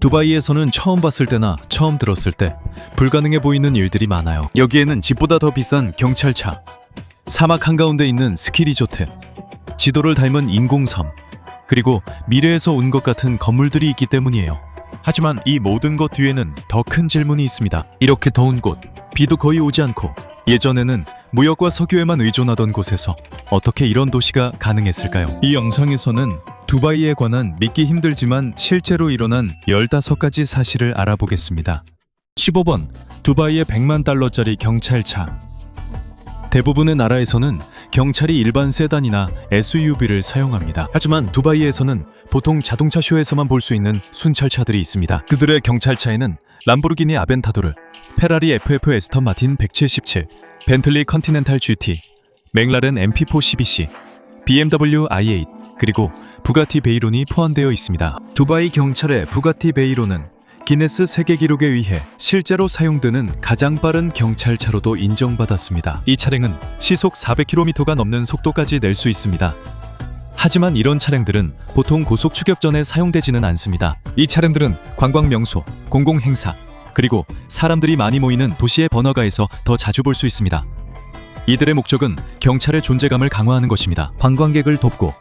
두바이에서는 처음 봤을 때나 처음 들었을 때 불가능해 보이는 일들이 많아요. 여기에는 집보다 더 비싼 경찰차, 사막 한가운데 있는 스키 리조트, 지도를 닮은 인공섬, 그리고 미래에서 온 것 같은 건물들이 있기 때문이에요. 하지만 이 모든 것 뒤에는 더 큰 질문이 있습니다. 이렇게 더운 곳, 비도 거의 오지 않고 예전에는 무역과 석유에만 의존하던 곳에서 어떻게 이런 도시가 가능했을까요? 이 영상에서는 두바이에 관한 믿기 힘들지만 실제로 일어난 15가지 사실을 알아보겠습니다. 15번, 두바이의 100만 달러짜리 경찰차. 대부분의 나라에서는 경찰이 일반 세단이나 SUV를 사용합니다. 하지만 두바이에서는 보통 자동차 쇼에서만 볼 수 있는 순찰차들이 있습니다. 그들의 경찰차에는 람보르기니 아벤타도르, 페라리 FF 에스턴 마틴 177, 벤틀리 컨티넨탈 GT, 맥라렌 MP4 CBC, BMW i8, 그리고 부가티 베이론이 포함되어 있습니다. 두바이 경찰의 부가티 베이론은 기네스 세계 기록에 의해 실제로 사용되는 가장 빠른 경찰차로도 인정받았습니다. 이 차량은 시속 400km가 넘는 속도까지 낼 수 있습니다. 하지만 이런 차량들은 보통 고속 추격전에 사용되지는 않습니다. 이 차량들은 관광 명소, 공공 행사, 그리고 사람들이 많이 모이는 도시의 번화가에서 더 자주 볼 수 있습니다. 이들의 목적은 경찰의 존재감을 강화하는 것입니다. 관광객을 돕고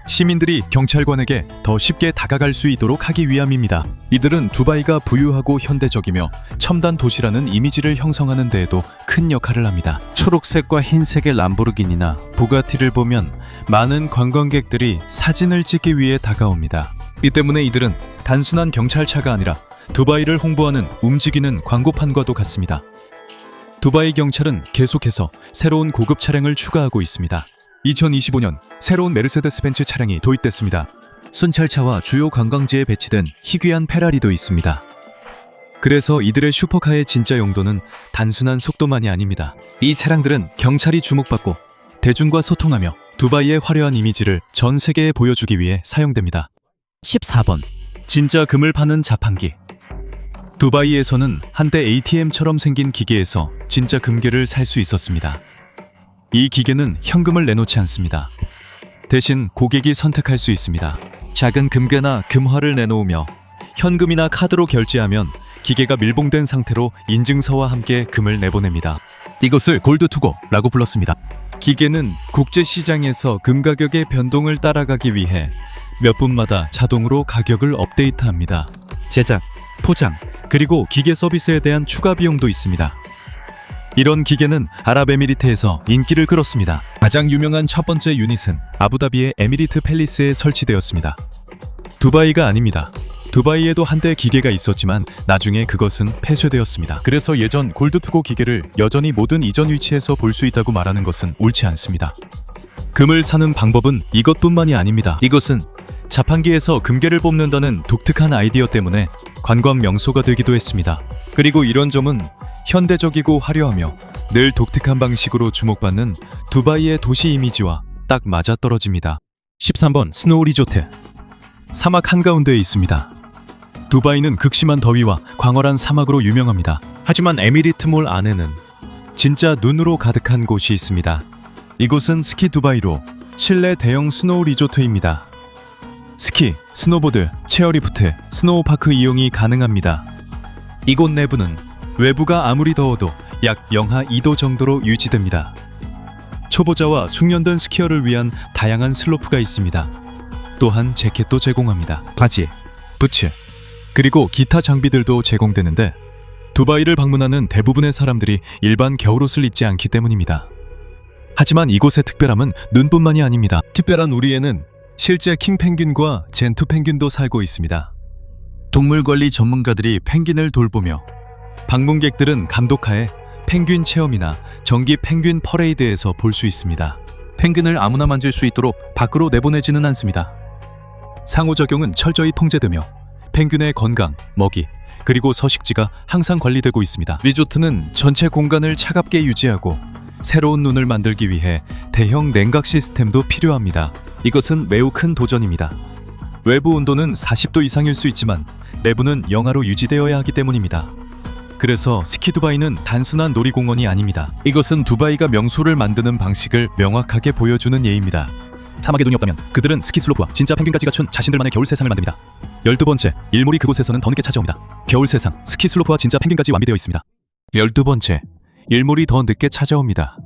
시민들이 경찰관에게 더 쉽게 다가갈 수 있도록 하기 위함입니다. 이들은 두바이가 부유하고 현대적이며 첨단 도시라는 이미지를 형성하는 데에도 큰 역할을 합니다. 초록색과 흰색의 람보르기니나 부가티를 보면 많은 관광객들이 사진을 찍기 위해 다가옵니다. 이 때문에 이들은 단순한 경찰차가 아니라 두바이를 홍보하는 움직이는 광고판과도 같습니다. 두바이 경찰은 계속해서 새로운 고급 차량을 추가하고 있습니다. 2025년 새로운 메르세데스 벤츠 차량이 도입됐습니다. 순찰차와 주요 관광지에 배치된 희귀한 페라리도 있습니다. 그래서 이들의 슈퍼카의 진짜 용도는 단순한 속도만이 아닙니다. 이 차량들은 경찰이 주목받고 대중과 소통하며 두바이의 화려한 이미지를 전 세계에 보여주기 위해 사용됩니다. 14번, 진짜 금을 파는 자판기. 두바이에서는 한때 ATM처럼 생긴 기계에서 진짜 금괴를 살 수 있었습니다. 이 기계는 현금을 내놓지 않습니다. 대신 고객이 선택할 수 있습니다. 작은 금괴나 금화를 내놓으며 현금이나 카드로 결제하면 기계가 밀봉된 상태로 인증서와 함께 금을 내보냅니다. 이것을 골드투고라고 불렀습니다. 기계는 국제시장에서 금 가격의 변동을 따라가기 위해 몇 분마다 자동으로 가격을 업데이트합니다. 제작, 포장, 그리고 기계 서비스에 대한 추가 비용도 있습니다. 이런 기계는 아랍에미리트에서 인기를 끌었습니다. 가장 유명한 첫 번째 유닛은 아부다비의 에미리트 팰리스에 설치되었습니다. 두바이가 아닙니다. 두바이에도 한때 기계가 있었지만 나중에 그것은 폐쇄되었습니다. 그래서 예전 골드투고 기계를 여전히 모든 이전 위치에서 볼 수 있다고 말하는 것은 옳지 않습니다. 금을 사는 방법은 이것뿐만이 아닙니다. 이것은 자판기에서 금괴를 뽑는다는 독특한 아이디어 때문에 관광 명소가 되기도 했습니다. 그리고 이런 점은 현대적이고 화려하며 늘 독특한 방식으로 주목받는 두바이의 도시 이미지와 딱 맞아떨어집니다. 13번, 스노우 리조트. 사막 한가운데에 있습니다. 두바이는 극심한 더위와 광활한 사막으로 유명합니다. 하지만 에미리트몰 안에는 진짜 눈으로 가득한 곳이 있습니다. 이곳은 스키 두바이로 실내 대형 스노우 리조트입니다. 스키, 스노보드, 체어리프트, 스노우파크 이용이 가능합니다. 이곳 내부는 외부가 아무리 더워도 약 영하 2도 정도로 유지됩니다. 초보자와 숙련된 스키어를 위한 다양한 슬로프가 있습니다. 또한 재킷도 제공합니다. 바지, 부츠, 그리고 기타 장비들도 제공되는데 두바이를 방문하는 대부분의 사람들이 일반 겨울옷을 입지 않기 때문입니다. 하지만 이곳의 특별함은 눈뿐만이 아닙니다. 특별한 우리에는 실제 킹펭귄과 젠투 펭귄도 살고 있습니다. 동물관리 전문가들이 펭귄을 돌보며 방문객들은 감독하에 펭귄 체험이나 정기 펭귄 퍼레이드에서 볼 수 있습니다. 펭귄을 아무나 만질 수 있도록 밖으로 내보내지는 않습니다. 상호작용은 철저히 통제되며 펭귄의 건강, 먹이, 그리고 서식지가 항상 관리되고 있습니다. 리조트는 전체 공간을 차갑게 유지하고 새로운 눈을 만들기 위해 대형 냉각 시스템도 필요합니다. 이것은 매우 큰 도전입니다. 외부 온도는 40도 이상일 수 있지만 내부는 영하로 유지되어야 하기 때문입니다. 그래서 스키 두바이는 단순한 놀이공원이 아닙니다. 이것은 두바이가 명소를 만드는 방식을 명확하게 보여주는 예입니다. 사막에 눈이 없다면 그들은 스키슬로프와 진짜 펭귄까지 갖춘 자신들만의 겨울 세상을 만듭니다. 12번째, 일몰이 그곳에서는 더 늦게 찾아옵니다. 겨울 세상, 스키슬로프와 진짜 펭귄까지 완비되어 있습니다. 12번째, 일몰이 더 늦게 찾아옵니다.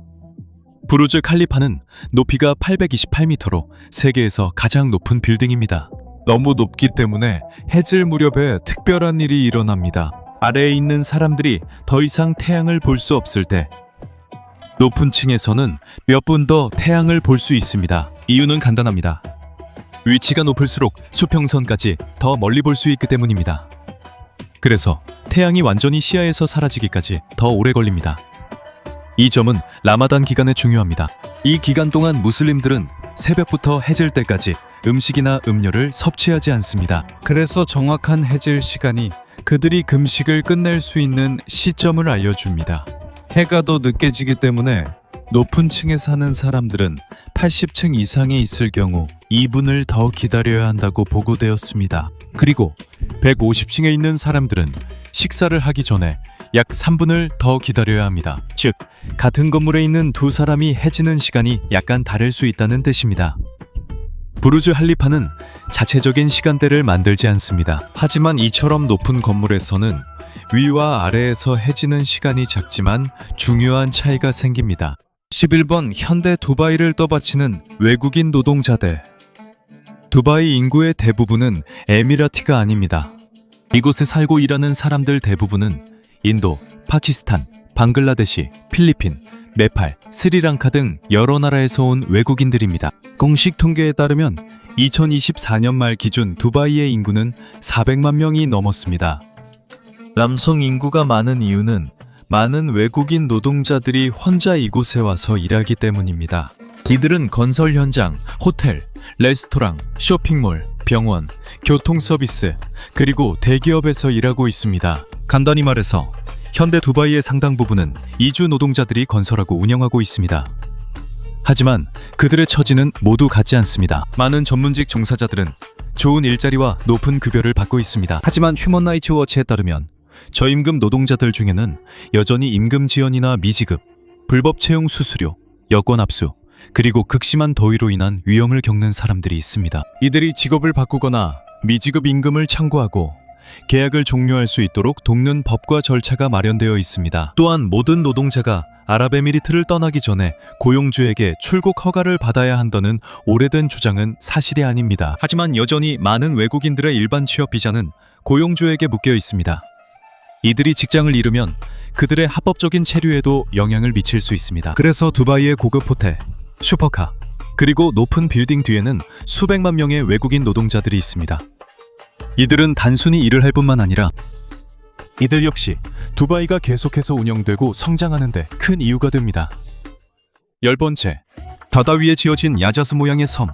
부르즈 칼리파는 높이가 828m로 세계에서 가장 높은 빌딩입니다. 너무 높기 때문에 해질 무렵에 특별한 일이 일어납니다. 아래에 있는 사람들이 더 이상 태양을 볼 수 없을 때 높은 층에서는 몇 분 더 태양을 볼 수 있습니다. 이유는 간단합니다. 위치가 높을수록 수평선까지 더 멀리 볼 수 있기 때문입니다. 그래서 태양이 완전히 시야에서 사라지기까지 더 오래 걸립니다. 이 점은 라마단 기간에 중요합니다. 이 기간 동안 무슬림들은 새벽부터 해질 때까지 음식이나 음료를 섭취하지 않습니다. 그래서 정확한 해질 시간이 그들이 금식을 끝낼 수 있는 시점을 알려줍니다. 해가 더 늦게 지기 때문에 높은 층에 사는 사람들은 80층 이상에 있을 경우 2분을 더 기다려야 한다고 보고되었습니다. 그리고 150층에 있는 사람들은 식사를 하기 전에 약 3분을 더 기다려야 합니다. 즉, 같은 건물에 있는 두 사람이 해지는 시간이 약간 다를 수 있다는 뜻입니다. 부르즈 할리파는 자체적인 시간대를 만들지 않습니다. 하지만 이처럼 높은 건물에서는 위와 아래에서 해지는 시간이 작지만 중요한 차이가 생깁니다. 11번, 현대 두바이를 떠받치는 외국인 노동자들. 두바이 인구의 대부분은 에미라티가 아닙니다. 이곳에 살고 일하는 사람들 대부분은 인도, 파키스탄, 방글라데시, 필리핀, 네팔, 스리랑카 등 여러 나라에서 온 외국인들입니다. 공식 통계에 따르면 2024년 말 기준 두바이의 인구는 400만 명이 넘었습니다. 남성 인구가 많은 이유는 많은 외국인 노동자들이 혼자 이곳에 와서 일하기 때문입니다. 이들은 건설 현장, 호텔, 레스토랑, 쇼핑몰, 병원, 교통 서비스, 그리고 대기업에서 일하고 있습니다. 간단히 말해서 현대 두바이의 상당 부분은 이주 노동자들이 건설하고 운영하고 있습니다. 하지만 그들의 처지는 모두 같지 않습니다. 많은 전문직 종사자들은 좋은 일자리와 높은 급여를 받고 있습니다. 하지만 휴먼 라이츠 워치에 따르면 저임금 노동자들 중에는 여전히 임금 지연이나 미지급, 불법 채용 수수료, 여권 압수, 그리고 극심한 더위로 인한 위험을 겪는 사람들이 있습니다. 이들이 직업을 바꾸거나 미지급 임금을 청구하고 계약을 종료할 수 있도록 돕는 법과 절차가 마련되어 있습니다. 또한 모든 노동자가 아랍에미리트를 떠나기 전에 고용주에게 출국 허가를 받아야 한다는 오래된 주장은 사실이 아닙니다. 하지만 여전히 많은 외국인들의 일반 취업 비자는 고용주에게 묶여 있습니다. 이들이 직장을 잃으면 그들의 합법적인 체류에도 영향을 미칠 수 있습니다. 그래서 두바이의 고급 호텔, 슈퍼카, 그리고 높은 빌딩 뒤에는 수백만 명의 외국인 노동자들이 있습니다. 이들은 단순히 일을 할 뿐만 아니라 이들 역시 두바이가 계속해서 운영되고 성장하는 데 큰 이유가 됩니다. 10번째, 바다 위에 지어진 야자수 모양의 섬.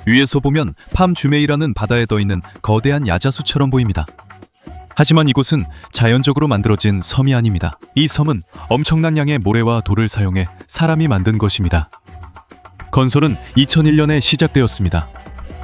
위에서 보면 팜 주메이라는 바다에 떠있는 거대한 야자수처럼 보입니다. 하지만 이곳은 자연적으로 만들어진 섬이 아닙니다. 이 섬은 엄청난 양의 모래와 돌을 사용해 사람이 만든 것입니다. 건설은 2001년에 시작되었습니다.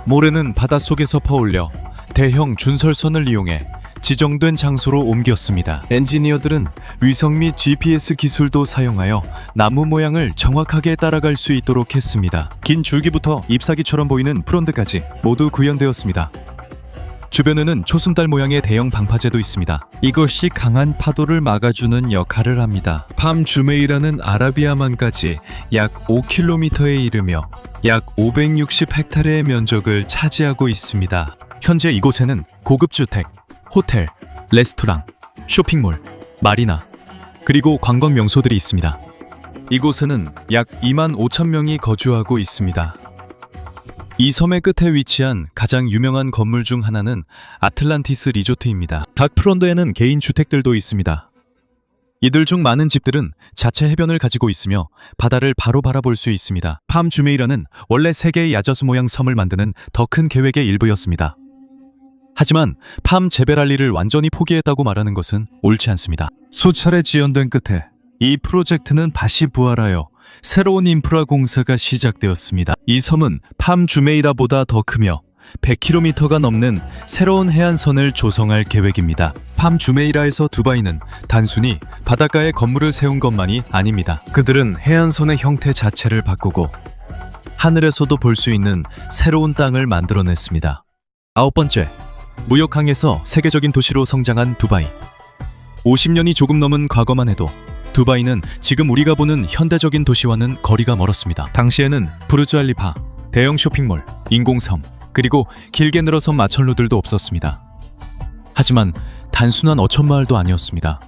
모래는 바닷속에서 퍼올려 대형 준설선을 이용해 지정된 장소로 옮겼습니다. 엔지니어들은 위성 및 GPS 기술도 사용하여 나무 모양을 정확하게 따라갈 수 있도록 했습니다. 긴 줄기부터 잎사귀처럼 보이는 프론드까지 모두 구현되었습니다. 주변에는 초승달 모양의 대형 방파제도 있습니다. 이것이 강한 파도를 막아주는 역할을 합니다. 팜 주메이라는 아라비아만까지 약 5km에 이르며 약 560헥타르의 면적을 차지하고 있습니다. 현재 이곳에는 고급 주택, 호텔, 레스토랑, 쇼핑몰, 마리나, 그리고 관광 명소들이 있습니다. 이곳에는 약 2만 5천 명이 거주하고 있습니다. 이 섬의 끝에 위치한 가장 유명한 건물 중 하나는 아틀란티스 리조트입니다. 각 프론드에는 개인 주택들도 있습니다. 이들 중 많은 집들은 자체 해변을 가지고 있으며 바다를 바로 바라볼 수 있습니다. 팜 주메이라는 원래 세계의 야자수 모양 섬을 만드는 더 큰 계획의 일부였습니다. 하지만 팜 제베랄리를 완전히 포기했다고 말하는 것은 옳지 않습니다. 수차례 지연된 끝에 이 프로젝트는 다시 부활하여 새로운 인프라 공사가 시작되었습니다. 이 섬은 팜 주메이라보다 더 크며 100km가 넘는 새로운 해안선을 조성할 계획입니다. 팜 주메이라에서 두바이는 단순히 바닷가에 건물을 세운 것만이 아닙니다. 그들은 해안선의 형태 자체를 바꾸고 하늘에서도 볼 수 있는 새로운 땅을 만들어냈습니다. 9번째, 무역항에서 세계적인 도시로 성장한 두바이. 50년이 조금 넘은 과거만 해도 두바이는 지금 우리가 보는 현대적인 도시와는 거리가 멀었습니다. 당시에는 부르즈알리파, 대형 쇼핑몰, 인공섬, 그리고 길게 늘어선 마천루들도 없었습니다. 하지만 단순한 어촌마을도 아니었습니다.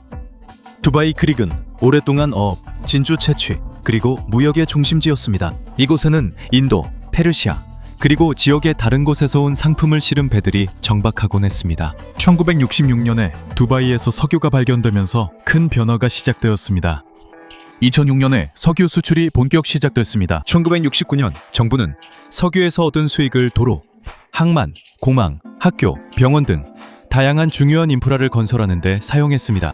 두바이 크릭은 오랫동안 어업, 진주 채취, 그리고 무역의 중심지였습니다. 이곳에는 인도, 페르시아, 그리고 지역의 다른 곳에서 온 상품을 실은 배들이 정박하곤 했습니다. 1966년에 두바이에서 석유가 발견되면서 큰 변화가 시작되었습니다. 2006년에 석유 수출이 본격 시작됐습니다. 1969년 정부는 석유에서 얻은 수익을 도로, 항만, 공항, 학교, 병원 등 다양한 중요한 인프라를 건설하는 데 사용했습니다.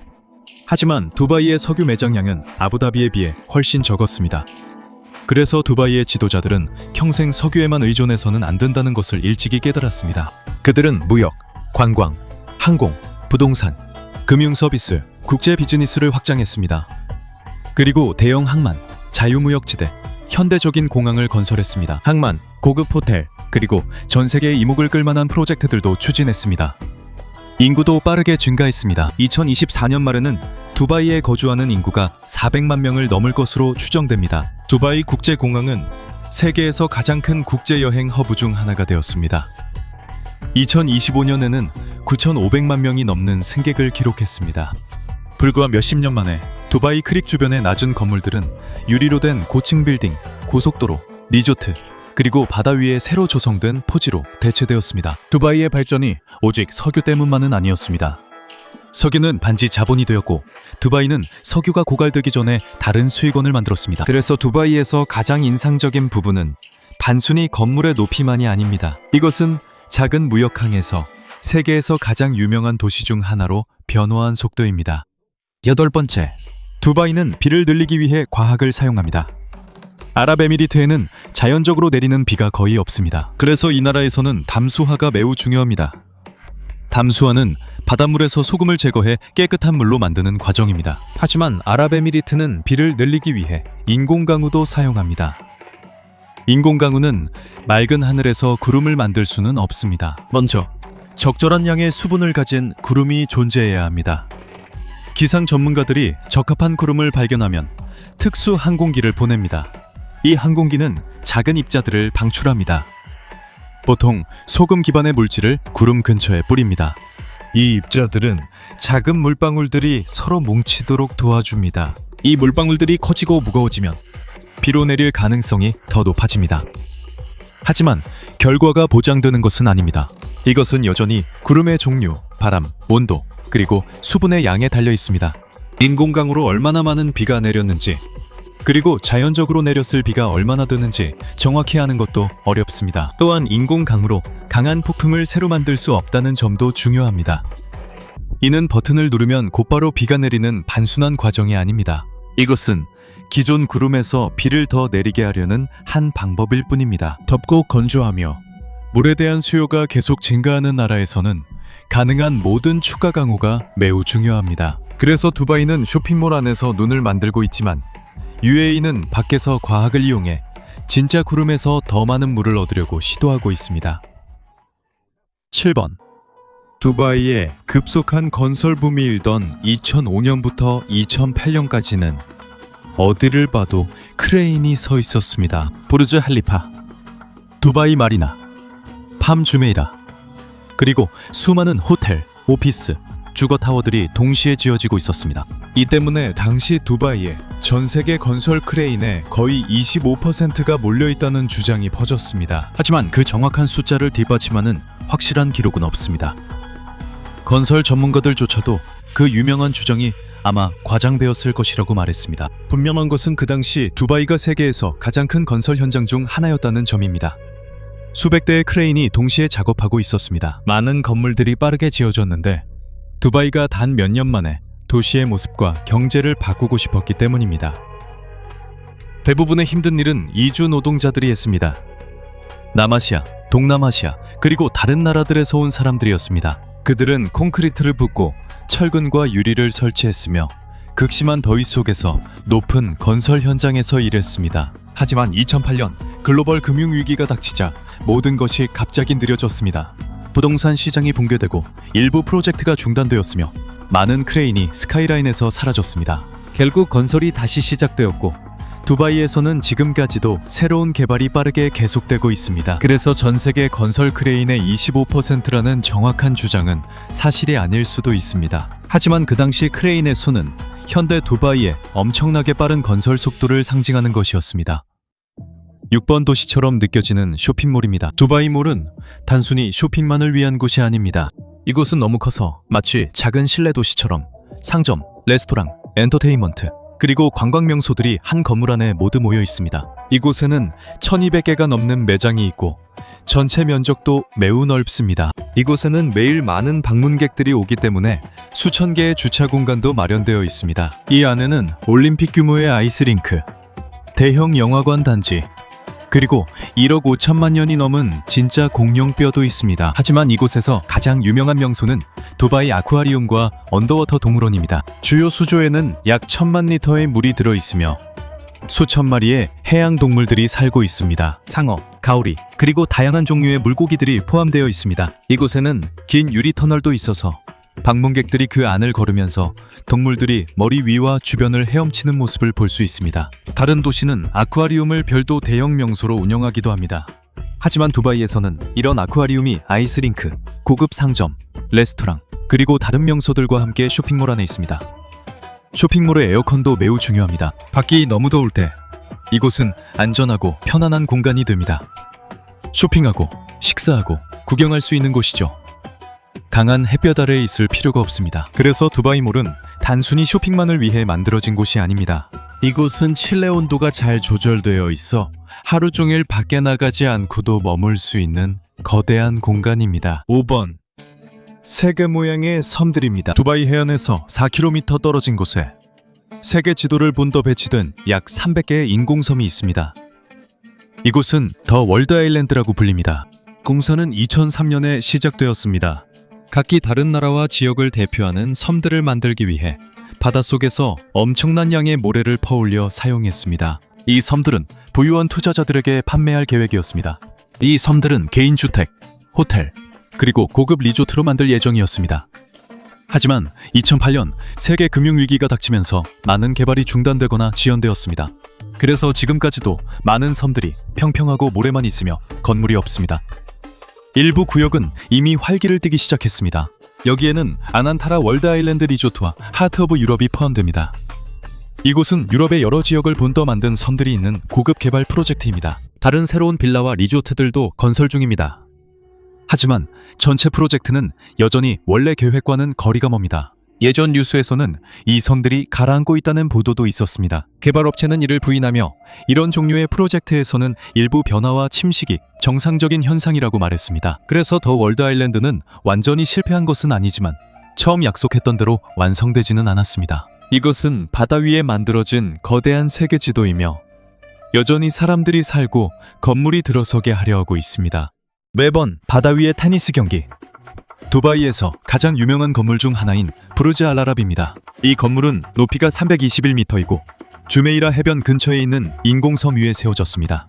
하지만 두바이의 석유 매장량은 아부다비에 비해 훨씬 적었습니다. 그래서 두바이의 지도자들은 평생 석유에만 의존해서는 안 된다는 것을 일찍이 깨달았습니다. 그들은 무역, 관광, 항공, 부동산, 금융 서비스, 국제 비즈니스를 확장했습니다. 그리고 대형 항만, 자유무역지대, 현대적인 공항을 건설했습니다. 항만, 고급 호텔, 그리고 전 세계의 이목을 끌만한 프로젝트들도 추진했습니다. 인구도 빠르게 증가했습니다. 2024년 말에는 두바이에 거주하는 인구가 400만 명을 넘을 것으로 추정됩니다. 두바이 국제공항은 세계에서 가장 큰 국제여행 허브 중 하나가 되었습니다. 2025년에는 9,500만 명이 넘는 승객을 기록했습니다. 불과 몇십 년 만에 두바이 크릭 주변의 낮은 건물들은 유리로 된 고층 빌딩, 고속도로, 리조트, 그리고 바다 위에 새로 조성된 포지로 대체되었습니다. 두바이의 발전이 오직 석유 때문만은 아니었습니다. 석유는 반지 자본이 되었고 두바이는 석유가 고갈되기 전에 다른 수익원을 만들었습니다. 그래서 두바이에서 가장 인상적인 부분은 단순히 건물의 높이만이 아닙니다. 이것은 작은 무역항에서 세계에서 가장 유명한 도시 중 하나로 변화한 속도입니다. 8번째, 두바이는 비를 늘리기 위해 과학을 사용합니다. 아랍에미리트에는 자연적으로 내리는 비가 거의 없습니다. 그래서 이 나라에서는 담수화가 매우 중요합니다. 담수화는 바닷물에서 소금을 제거해 깨끗한 물로 만드는 과정입니다. 하지만 아랍에미리트는 비를 늘리기 위해 인공강우도 사용합니다. 인공강우는 맑은 하늘에서 구름을 만들 수는 없습니다. 먼저 적절한 양의 수분을 가진 구름이 존재해야 합니다. 기상 전문가들이 적합한 구름을 발견하면 특수 항공기를 보냅니다. 이 항공기는 작은 입자들을 방출합니다. 보통 소금 기반의 물질을 구름 근처에 뿌립니다. 이 입자들은 작은 물방울들이 서로 뭉치도록 도와줍니다. 이 물방울들이 커지고 무거워지면 비로 내릴 가능성이 더 높아집니다. 하지만 결과가 보장되는 것은 아닙니다. 이것은 여전히 구름의 종류, 바람, 온도, 그리고 수분의 양에 달려 있습니다. 인공강우로 얼마나 많은 비가 내렸는지, 그리고 자연적으로 내렸을 비가 얼마나 드는지 정확히 아는 것도 어렵습니다. 또한 인공강우로 강한 폭풍을 새로 만들 수 없다는 점도 중요합니다. 이는 버튼을 누르면 곧바로 비가 내리는 단순한 과정이 아닙니다. 이것은 기존 구름에서 비를 더 내리게 하려는 한 방법일 뿐입니다. 덥고 건조하며 물에 대한 수요가 계속 증가하는 나라에서는 가능한 모든 추가 강우가 매우 중요합니다. 그래서 두바이는 쇼핑몰 안에서 눈을 만들고 있지만 UAE는 밖에서 과학을 이용해 진짜 구름에서 더 많은 물을 얻으려고 시도하고 있습니다. 7번, 두바이에 급속한 건설 붐이 일던 2005년부터 2008년까지는 어디를 봐도 크레인이 서 있었습니다. 부르즈 할리파, 두바이 마리나, 팜 주메이라, 그리고 수많은 호텔, 오피스, 주거타워들이 동시에 지어지고 있었습니다. 이 때문에 당시 두바이에 전 세계 건설 크레인의 거의 25%가 몰려있다는 주장이 퍼졌습니다. 하지만 그 정확한 숫자를 뒷받침하는 확실한 기록은 없습니다. 건설 전문가들조차도 그 유명한 주장이 아마 과장되었을 것이라고 말했습니다. 분명한 것은 그 당시 두바이가 세계에서 가장 큰 건설 현장 중 하나였다는 점입니다. 수백 대의 크레인이 동시에 작업하고 있었습니다. 많은 건물들이 빠르게 지어졌는데 두바이가 단 몇 년 만에 도시의 모습과 경제를 바꾸고 싶었기 때문입니다. 대부분의 힘든 일은 이주 노동자들이 했습니다. 남아시아, 동남아시아, 그리고 다른 나라들에서 온 사람들이었습니다. 그들은 콘크리트를 붓고 철근과 유리를 설치했으며 극심한 더위 속에서 높은 건설 현장에서 일했습니다. 하지만 2008년 글로벌 금융위기가 닥치자 모든 것이 갑자기 느려졌습니다. 부동산 시장이 붕괴되고 일부 프로젝트가 중단되었으며 많은 크레인이 스카이라인에서 사라졌습니다. 결국 건설이 다시 시작되었고 두바이에서는 지금까지도 새로운 개발이 빠르게 계속되고 있습니다. 그래서 전 세계 건설 크레인의 25%라는 정확한 주장은 사실이 아닐 수도 있습니다. 하지만 그 당시 크레인의 수는 현대 두바이의 엄청나게 빠른 건설 속도를 상징하는 것이었습니다. 6번 도시처럼 느껴지는 쇼핑몰입니다. 두바이몰은 단순히 쇼핑만을 위한 곳이 아닙니다. 이곳은 너무 커서 마치 작은 실내 도시처럼 상점, 레스토랑, 엔터테인먼트, 그리고 관광 명소들이 한 건물 안에 모두 모여 있습니다. 이곳에는 1200개가 넘는 매장이 있고 전체 면적도 매우 넓습니다. 이곳에는 매일 많은 방문객들이 오기 때문에 수천 개의 주차 공간도 마련되어 있습니다. 이 안에는 올림픽 규모의 아이스링크, 대형 영화관 단지, 그리고 1억 5천만 년이 넘은 진짜 공룡뼈도 있습니다. 하지만 이곳에서 가장 유명한 명소는 두바이 아쿠아리움과 언더워터 동물원입니다. 주요 수조에는 약 1000만 리터의 물이 들어있으며 수천 마리의 해양 동물들이 살고 있습니다. 상어, 가오리, 그리고 다양한 종류의 물고기들이 포함되어 있습니다. 이곳에는 긴 유리 터널도 있어서 방문객들이 그 안을 걸으면서 동물들이 머리 위와 주변을 헤엄치는 모습을 볼 수 있습니다. 다른 도시는 아쿠아리움을 별도 대형 명소로 운영하기도 합니다. 하지만 두바이에서는 이런 아쿠아리움이 아이스링크, 고급 상점, 레스토랑, 그리고 다른 명소들과 함께 쇼핑몰 안에 있습니다. 쇼핑몰의 에어컨도 매우 중요합니다. 밖이 너무 더울 때 이곳은 안전하고 편안한 공간이 됩니다. 쇼핑하고 식사하고 구경할 수 있는 곳이죠. 강한 햇볕 아래에 있을 필요가 없습니다. 그래서 두바이몰은 단순히 쇼핑만을 위해 만들어진 곳이 아닙니다. 이곳은 실내 온도가 잘 조절되어 있어 하루 종일 밖에 나가지 않고도 머물 수 있는 거대한 공간입니다. 5번, 세계 모양의 섬들입니다. 두바이 해안에서 4km 떨어진 곳에 세계 지도를 본떠 배치된 약 300개의 인공섬이 있습니다. 이곳은 더 월드 아일랜드라고 불립니다. 공사는 2003년에 시작되었습니다. 각기 다른 나라와 지역을 대표하는 섬들을 만들기 위해 바닷속에서 엄청난 양의 모래를 퍼올려 사용했습니다. 이 섬들은 부유한 투자자들에게 판매할 계획이었습니다. 이 섬들은 개인주택, 호텔, 그리고 고급 리조트로 만들 예정이었습니다. 하지만 2008년 세계 금융위기가 닥치면서 많은 개발이 중단되거나 지연되었습니다. 그래서 지금까지도 많은 섬들이 평평하고 모래만 있으며 건물이 없습니다. 일부 구역은 이미 활기를 띠기 시작했습니다. 여기에는 아난타라 월드 아일랜드 리조트와 하트 오브 유럽이 포함됩니다. 이곳은 유럽의 여러 지역을 본떠 만든 섬들이 있는 고급 개발 프로젝트입니다. 다른 새로운 빌라와 리조트들도 건설 중입니다. 하지만 전체 프로젝트는 여전히 원래 계획과는 거리가 멉니다. 예전 뉴스에서는 이 섬들이 가라앉고 있다는 보도도 있었습니다. 개발업체는 이를 부인하며 이런 종류의 프로젝트에서는 일부 변화와 침식이 정상적인 현상이라고 말했습니다. 그래서 더 월드 아일랜드는 완전히 실패한 것은 아니지만 처음 약속했던 대로 완성되지는 않았습니다. 이것은 바다 위에 만들어진 거대한 세계 지도이며 여전히 사람들이 살고 건물이 들어서게 하려 하고 있습니다. 매번 바다 위의 테니스 경기, 두바이에서 가장 유명한 건물 중 하나인 부르즈 알아랍입니다. 이 건물은 높이가 321m이고 주메이라 해변 근처에 있는 인공섬 위에 세워졌습니다.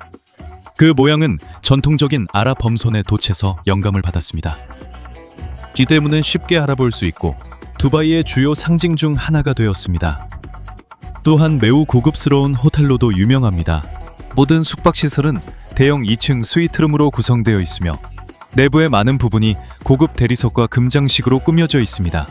그 모양은 전통적인 아랍 범선의 돛에서 영감을 받았습니다. 이 때문에 쉽게 알아볼 수 있고 두바이의 주요 상징 중 하나가 되었습니다. 또한 매우 고급스러운 호텔로도 유명합니다. 모든 숙박시설은 대형 2층 스위트룸으로 구성되어 있으며 내부의 많은 부분이 고급 대리석과 금장식으로 꾸며져 있습니다.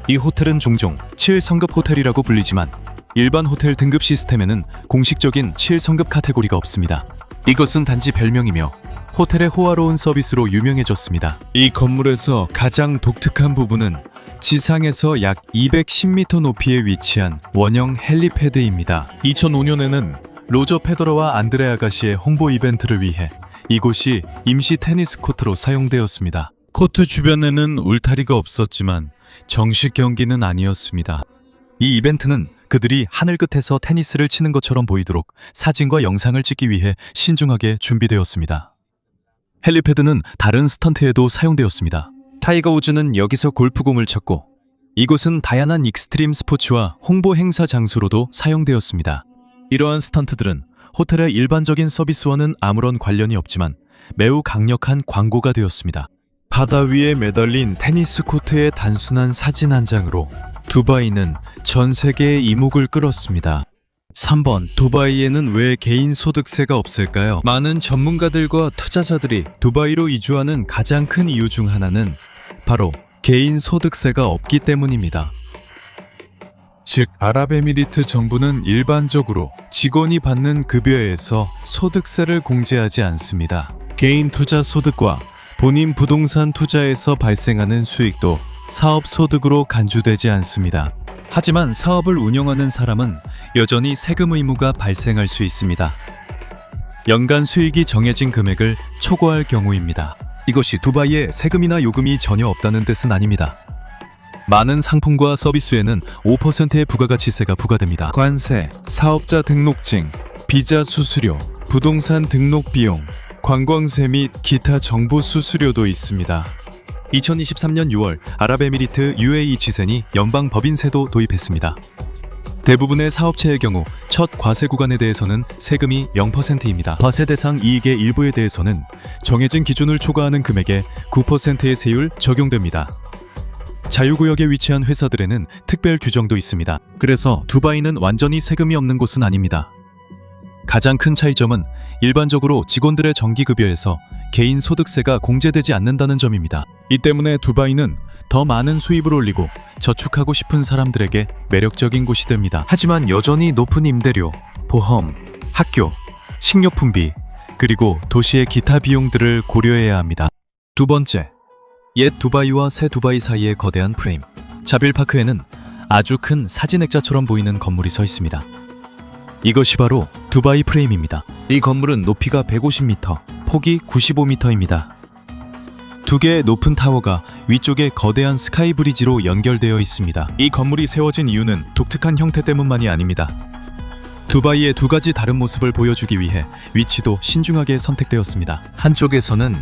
이 호텔은 종종 7성급 호텔이라고 불리지만 일반 호텔 등급 시스템에는 공식적인 7성급 카테고리가 없습니다. 이것은 단지 별명이며 호텔의 호화로운 서비스로 유명해졌습니다. 이 건물에서 가장 독특한 부분은 지상에서 약 210m 높이에 위치한 원형 헬리패드입니다. 2005년에는 로저 페더러와 안드레 아가시의 홍보 이벤트를 위해 이곳이 임시 테니스 코트로 사용되었습니다. 코트 주변에는 울타리가 없었지만 정식 경기는 아니었습니다. 이 이벤트는 그들이 하늘 끝에서 테니스를 치는 것처럼 보이도록 사진과 영상을 찍기 위해 신중하게 준비되었습니다. 헬리패드는 다른 스턴트에도 사용되었습니다. 타이거 우즈는 여기서 골프공을 쳤고 이곳은 다양한 익스트림 스포츠와 홍보 행사 장소로도 사용되었습니다. 이러한 스턴트들은 호텔의 일반적인 서비스와는 아무런 관련이 없지만 매우 강력한 광고가 되었습니다. 바다 위에 매달린 테니스 코트의 단순한 사진 한 장으로 두바이는 전 세계의 이목을 끌었습니다. 3번, 두바이에는 왜 개인 소득세가 없을까요? 많은 전문가들과 투자자들이 두바이로 이주하는 가장 큰 이유 중 하나는 바로 개인 소득세가 없기 때문입니다. 즉, 아랍에미리트 정부는 일반적으로 직원이 받는 급여에서 소득세를 공제하지 않습니다. 개인 투자 소득과 본인 부동산 투자에서 발생하는 수익도 사업 소득으로 간주되지 않습니다. 하지만 사업을 운영하는 사람은 여전히 세금 의무가 발생할 수 있습니다. 연간 수익이 정해진 금액을 초과할 경우입니다. 이것이 두바이에 세금이나 요금이 전혀 없다는 뜻은 아닙니다. 많은 상품과 서비스에는 5%의 부가가치세가 부과됩니다. 관세, 사업자 등록증, 비자 수수료, 부동산 등록 비용, 관광세 및 기타 정보 수수료도 있습니다. 2023년 6월 아랍에미리트 UAE 지센이 연방 법인세도 도입했습니다. 대부분의 사업체의 경우 첫 과세 구간에 대해서는 세금이 0%입니다. 과세 대상 이익의 일부에 대해서는 정해진 기준을 초과하는 금액에 9%의 세율 적용됩니다. 자유구역에 위치한 회사들에는 특별 규정도 있습니다. 그래서 두바이는 완전히 세금이 없는 곳은 아닙니다. 가장 큰 차이점은 일반적으로 직원들의 정기급여에서 개인 소득세가 공제되지 않는다는 점입니다. 이 때문에 두바이는 더 많은 수입을 올리고 저축하고 싶은 사람들에게 매력적인 곳이 됩니다. 하지만 여전히 높은 임대료, 보험, 학교, 식료품비, 그리고 도시의 기타 비용들을 고려해야 합니다. 두 번째, 옛 두바이와 새 두바이 사이의 거대한 프레임. 자빌파크에는 아주 큰 사진 액자처럼 보이는 건물이 서 있습니다. 이것이 바로 두바이 프레임입니다. 이 건물은 높이가 150m, 폭이 95m입니다. 두 개의 높은 타워가 위쪽에 거대한 스카이 브리지로 연결되어 있습니다. 이 건물이 세워진 이유는 독특한 형태 때문만이 아닙니다. 두바이의 두 가지 다른 모습을 보여주기 위해 위치도 신중하게 선택되었습니다. 한쪽에서는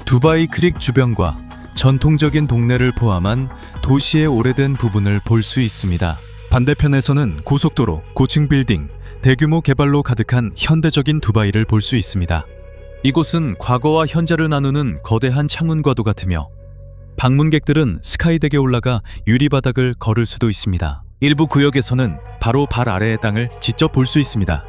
두바이 크릭 주변과 전통적인 동네를 포함한 도시의 오래된 부분을 볼 수 있습니다. 반대편에서는 고속도로, 고층 빌딩, 대규모 개발로 가득한 현대적인 두바이를 볼 수 있습니다. 이곳은 과거와 현재를 나누는 거대한 창문과도 같으며 방문객들은 스카이덱에 올라가 유리바닥을 걸을 수도 있습니다. 일부 구역에서는 바로 발 아래의 땅을 직접 볼 수 있습니다.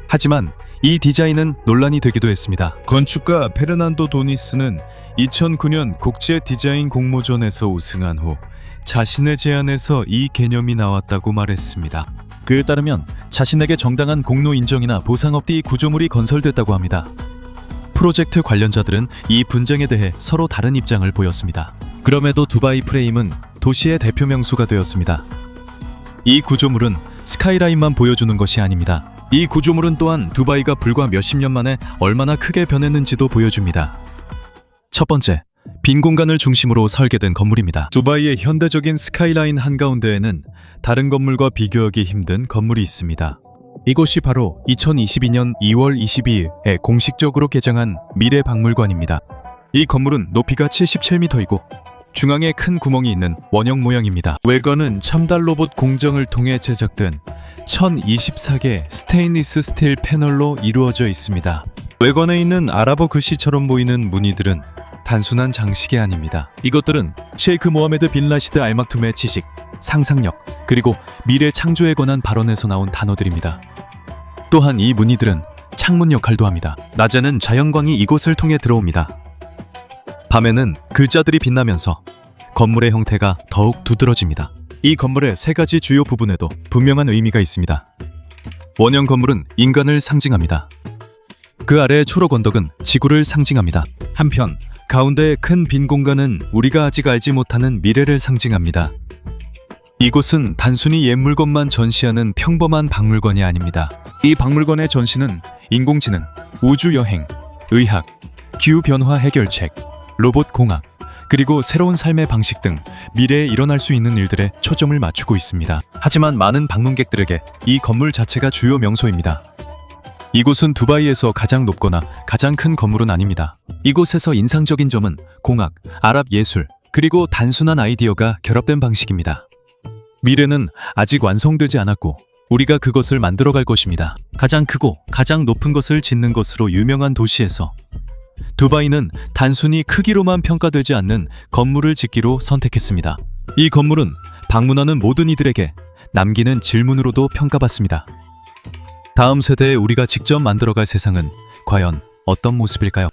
하지만 이 디자인은 논란이 되기도 했습니다. 건축가 페르난도 도니스는 2009년 국제 디자인 공모전에서 우승한 후 자신의 제안에서 이 개념이 나왔다고 말했습니다. 그에 따르면 자신에게 정당한 공로 인정이나 보상 없이 구조물이 건설됐다고 합니다. 프로젝트 관련자들은 이 분쟁에 대해 서로 다른 입장을 보였습니다. 그럼에도 두바이 프레임은 도시의 대표 명소가 되었습니다. 이 구조물은 스카이라인만 보여주는 것이 아닙니다. 이 구조물은 또한 두바이가 불과 몇십 년 만에 얼마나 크게 변했는지도 보여줍니다. 첫 번째, 빈 공간을 중심으로 설계된 건물입니다. 두바이의 현대적인 스카이라인 한가운데에는 다른 건물과 비교하기 힘든 건물이 있습니다. 이곳이 바로 2022년 2월 22일에 공식적으로 개장한 미래박물관입니다. 이 건물은 높이가 77m이고 중앙에 큰 구멍이 있는 원형 모양입니다. 외관은 첨단 로봇 공정을 통해 제작된 1024개 스테인리스 스틸 패널로 이루어져 있습니다. 외관에 있는 아랍어 글씨처럼 보이는 무늬들은 단순한 장식이 아닙니다. 이것들은 셰이크 모하메드 빈 라시드 알 막툼의 지식, 상상력, 그리고 미래 창조에 관한 발언에서 나온 단어들입니다. 또한 이 무늬들은 창문 역할도 합니다. 낮에는 자연광이 이곳을 통해 들어옵니다. 밤에는 글자들이 빛나면서 건물의 형태가 더욱 두드러집니다. 이 건물의 세 가지 주요 부분에도 분명한 의미가 있습니다. 원형 건물은 인간을 상징합니다. 그 아래의 초록 언덕은 지구를 상징합니다. 한편 가운데의 큰 빈 공간은 우리가 아직 알지 못하는 미래를 상징합니다. 이곳은 단순히 옛 물건만 전시하는 평범한 박물관이 아닙니다. 이 박물관의 전시는 인공지능, 우주여행, 의학, 기후변화 해결책, 로봇공학, 그리고 새로운 삶의 방식 등 미래에 일어날 수 있는 일들에 초점을 맞추고 있습니다. 하지만 많은 방문객들에게 이 건물 자체가 주요 명소입니다. 이곳은 두바이에서 가장 높거나 가장 큰 건물은 아닙니다. 이곳에서 인상적인 점은 공학, 아랍 예술, 그리고 단순한 아이디어가 결합된 방식입니다. 미래는 아직 완성되지 않았고 우리가 그것을 만들어갈 것입니다. 가장 크고 가장 높은 것을 짓는 것으로 유명한 도시에서 두바이는 단순히 크기로만 평가되지 않는 건물을 짓기로 선택했습니다. 이 건물은 방문하는 모든 이들에게 남기는 질문으로도 평가받습니다. 다음 세대에 우리가 직접 만들어갈 세상은 과연 어떤 모습일까요?